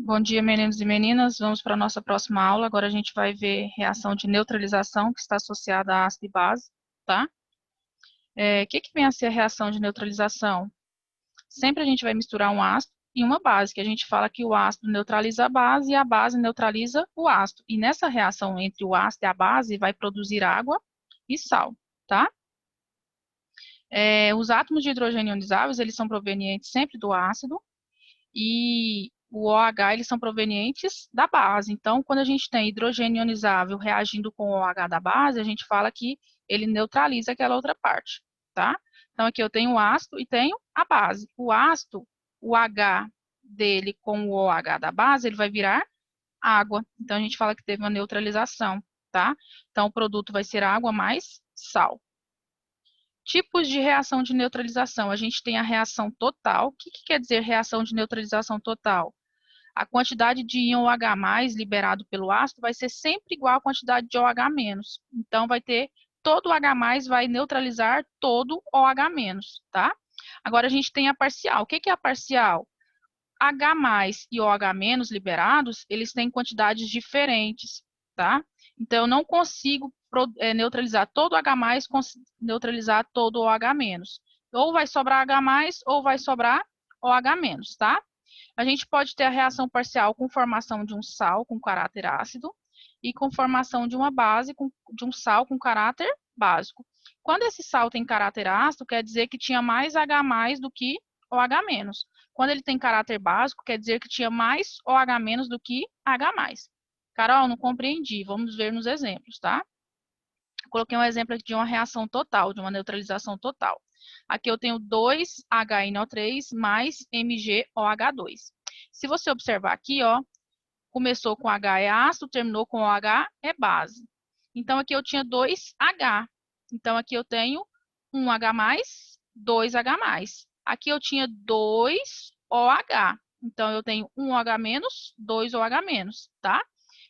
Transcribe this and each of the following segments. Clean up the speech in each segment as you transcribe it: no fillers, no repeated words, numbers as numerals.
Bom dia, meninos e meninas. Vamos para a nossa próxima aula. Agora a gente vai ver reação de neutralização que está associada a ácido e base, tá? O que vem a ser a reação de neutralização? Sempre a gente vai misturar um ácido e uma base, que a gente fala que o ácido neutraliza a base e a base neutraliza o ácido. E nessa reação entre o ácido e a base vai produzir água e sal, tá? Os átomos de hidrogênio ionizáveis, eles são provenientes sempre do ácido, e o OH, eles são provenientes da base. Então, quando a gente tem hidrogênio ionizável reagindo com o OH da base, a gente fala que ele neutraliza aquela outra parte, tá? Então, aqui eu tenho o ácido e tenho a base. O ácido, o H dele com o OH da base, ele vai virar água. Então, a gente fala que teve uma neutralização, tá? Então, o produto vai ser água mais sal. Tipos de reação de neutralização. A gente tem a reação total. O que quer dizer reação de neutralização total? A quantidade de íon OH+, liberado pelo ácido vai ser sempre igual à quantidade de OH-. Então, vai ter todo o H+, vai neutralizar todo o OH-, tá? Agora, a gente tem a parcial. O que é a parcial? H+ e OH- liberados, eles têm quantidades diferentes, tá? Então, eu não consigo neutralizar todo o H+, neutralizar todo o OH-. Ou vai sobrar H+, ou vai sobrar OH-, tá? A gente pode ter a reação parcial com formação de um sal com caráter ácido e com formação de uma base de um sal com caráter básico. Quando esse sal tem caráter ácido, quer dizer que tinha mais H+ do que OH-. Quando ele tem caráter básico, quer dizer que tinha mais OH- do que H+. Carol, não compreendi. Vamos ver nos exemplos, tá? Coloquei um exemplo aqui de uma reação total, de uma neutralização total. Aqui eu tenho 2HNO3 mais MgOH2. Se você observar aqui, ó, começou com H é ácido, terminou com OH é base. Então, aqui eu tinha 2H. Então, aqui eu tenho 1H+, 2H+. Aqui eu tinha 2OH. Então, eu tenho 1OH-, 2OH-, tá?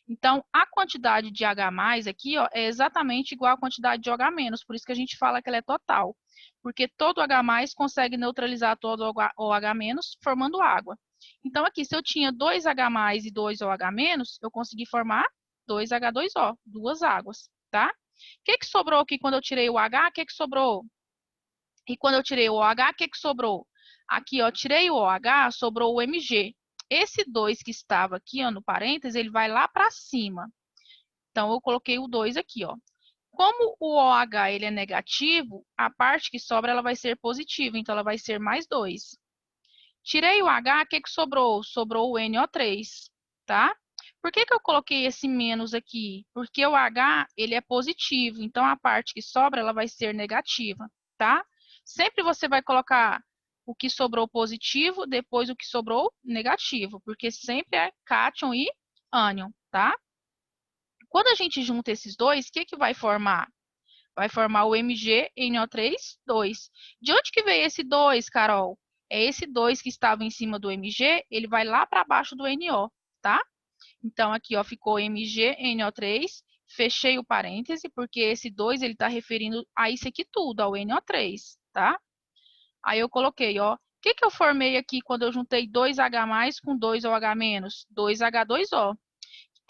Então, a quantidade de H+ aqui, ó, é exatamente igual à quantidade de OH-, por isso que a gente fala que ela é total. Porque todo H+ consegue neutralizar todo OH-, formando água. Então, aqui, se eu tinha 2H+ e 2OH-, eu consegui formar 2H2O, duas águas, tá? O que sobrou aqui quando eu tirei o H? O que sobrou? E quando eu tirei o OH, o que sobrou? Aqui, ó, tirei o OH, sobrou o Mg. Esse 2 que estava aqui, ó, no parênteses, ele vai lá para cima. Então, eu coloquei o 2 aqui, ó. Como o OH ele é negativo, a parte que sobra ela vai ser positiva, então ela vai ser mais 2. Tirei o H, o que sobrou? Sobrou o NO3, tá? Por que eu coloquei esse menos aqui? Porque o H, ele é positivo, então a parte que sobra, ela vai ser negativa, tá? Sempre você vai colocar o que sobrou positivo, depois o que sobrou negativo, porque sempre é cátion e ânion, tá? Quando a gente junta esses dois, o que vai formar? Vai formar o MgNO3, 2. De onde que veio esse 2, Carol? É esse 2 que estava em cima do Mg, ele vai lá para baixo do NO, tá? Então, aqui, ó, ficou MgNO3, fechei o parêntese, porque esse 2, ele está referindo a isso aqui tudo, ao NO3, tá? Aí eu coloquei, ó, o que eu formei aqui quando eu juntei 2H+ com 2OH-? 2H2O. O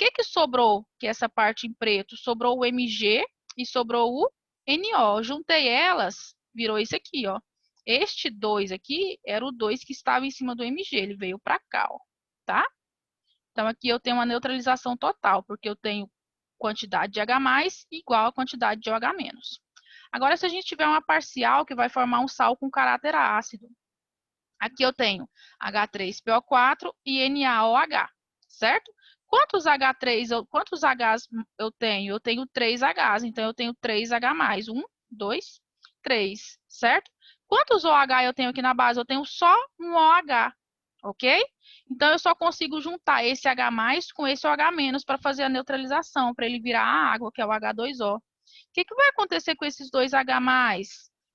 que sobrou, que é essa parte em preto? Sobrou o Mg e sobrou o NO. Juntei elas, virou isso aqui, ó. Este 2 aqui era o 2 que estava em cima do Mg, ele veio para cá, ó, tá? Então, aqui eu tenho uma neutralização total, porque eu tenho quantidade de H+ igual a quantidade de OH-. Agora, se a gente tiver uma parcial que vai formar um sal com caráter ácido, aqui eu tenho H3PO4 e NaOH, certo? Quantos Hs eu tenho? Eu tenho 3 Hs, então eu tenho 3H+. 1, 2, 3, certo? Quantos OH eu tenho aqui na base? Eu tenho só um OH, ok? Então, eu só consigo juntar esse H+ com esse OH- para fazer a neutralização, para ele virar a água, que é o H2O. O que vai acontecer com esses dois H+?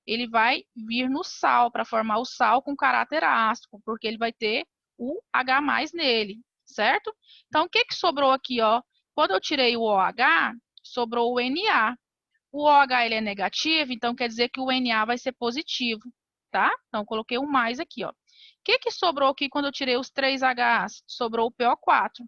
Ele vai vir no sal, para formar o sal com caráter ácido, porque ele vai ter o H+ nele, certo? Então, o que sobrou aqui, ó? Quando eu tirei o OH, sobrou o Na. O OH ele é negativo, então quer dizer que o Na vai ser positivo, tá? Então, eu coloquei um mais aqui, ó. que sobrou aqui quando eu tirei os 3 Hs? Sobrou o PO4.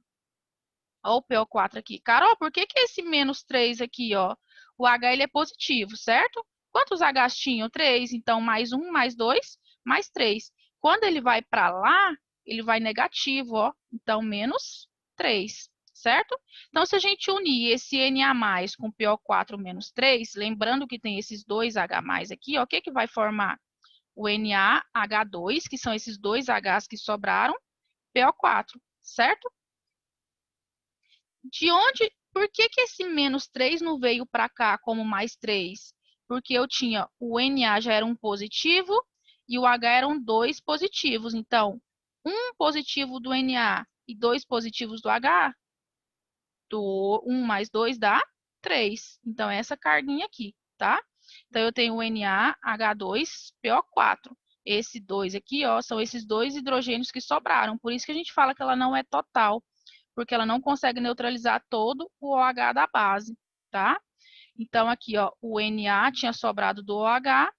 Olha o PO4 aqui. Carol, por que esse menos 3 aqui, ó? O H ele é positivo, certo? Quantos Hs tinham? 3. Então, mais 1, mais 2, mais 3. Quando ele vai para lá, ele vai negativo, ó. Então, menos 3, certo? Então, se a gente unir esse Na+ com PO4 menos 3, lembrando que tem esses dois H+ aqui, ó, o que vai formar? O NaH2, que são esses dois Hs que sobraram, PO4, certo? Por que esse menos 3 não veio para cá como mais 3? Porque eu tinha o Na já era um positivo e o H eram dois positivos. Então, um positivo do Na e dois positivos do H, 1 mais 2 dá 3. Então, é essa carguinha aqui, tá? Então, eu tenho o NaH2PO4. Esse 2 aqui, ó, são esses dois hidrogênios que sobraram. Por isso que a gente fala que ela não é total, porque ela não consegue neutralizar todo o OH da base, tá? Então, aqui, ó, o Na tinha sobrado do OH,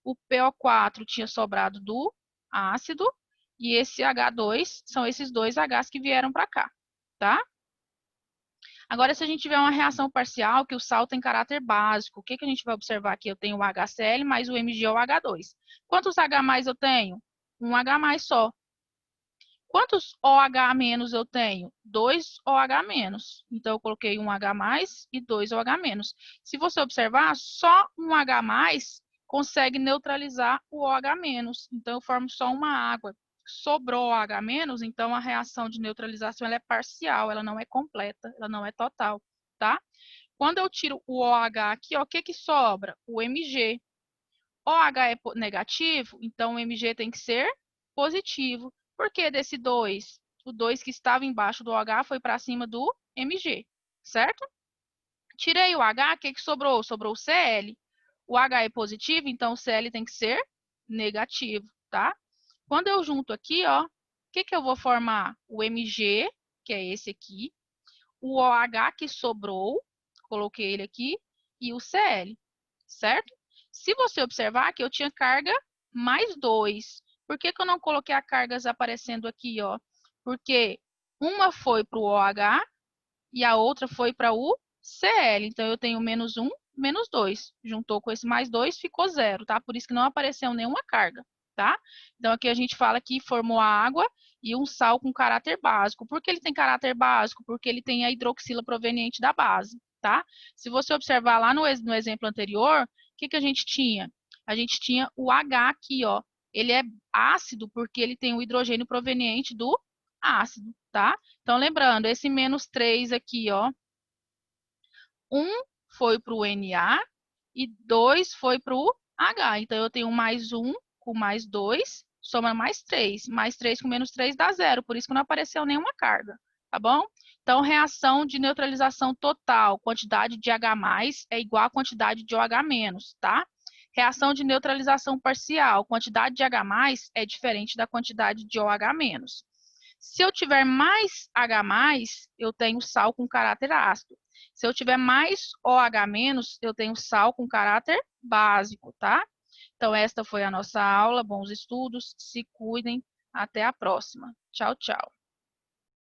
o PO4 tinha sobrado do ácido, e esse H2 são esses dois Hs que vieram para cá, tá? Agora, se a gente tiver uma reação parcial, que o sal tem caráter básico, o que a gente vai observar aqui? Eu tenho o HCl mais o MgOH2. Quantos H+ eu tenho? Um H+ só. Quantos OH- eu tenho? 2 OH-. Então, eu coloquei um H+ e 2 OH-. Se você observar, só um H+ consegue neutralizar o OH-. Então, eu formo só uma água. Sobrou OH-, então a reação de neutralização ela é parcial, ela não é completa, ela não é total, tá? Quando eu tiro o OH aqui, ó, o que sobra? O Mg. OH é negativo, então o Mg tem que ser positivo. Por que desse 2? O 2 que estava embaixo do OH foi para cima do Mg, certo? Tirei o H, o que sobrou? Sobrou o Cl. O H é positivo, então o Cl tem que ser negativo, tá? Quando eu junto aqui, ó, o que eu vou formar? O Mg, que é esse aqui, o OH que sobrou, coloquei ele aqui, e o Cl, certo? Se você observar que eu tinha carga mais 2. Por que eu não coloquei as cargas aparecendo aqui, ó? Porque uma foi para o OH e a outra foi para o Cl. Então, eu tenho menos 1, menos 2. Juntou com esse mais 2, ficou 0, tá? Por isso que não apareceu nenhuma carga, tá? Então, aqui a gente fala que formou a água e um sal com caráter básico. Por que ele tem caráter básico? Porque ele tem a hidroxila proveniente da base, tá? Se você observar lá no exemplo anterior, o que a gente tinha? A gente tinha o H aqui, ó. Ele é ácido porque ele tem o hidrogênio proveniente do ácido, tá? Então, lembrando, esse menos 3 aqui, ó, 1 foi para o Na e 2 foi para o H. Então, eu tenho mais 1 com mais 2, soma mais 3. Mais 3 com menos 3 dá 0, por isso que não apareceu nenhuma carga, tá bom? Então, reação de neutralização total, quantidade de H+, é igual a quantidade de OH-, tá? Reação de neutralização parcial, quantidade de H+, é diferente da quantidade de OH-. Se eu tiver mais H+, eu tenho sal com caráter ácido. Se eu tiver mais OH-, eu tenho sal com caráter básico, tá? Então, esta foi a nossa aula. Bons estudos, se cuidem. Até a próxima. Tchau, tchau.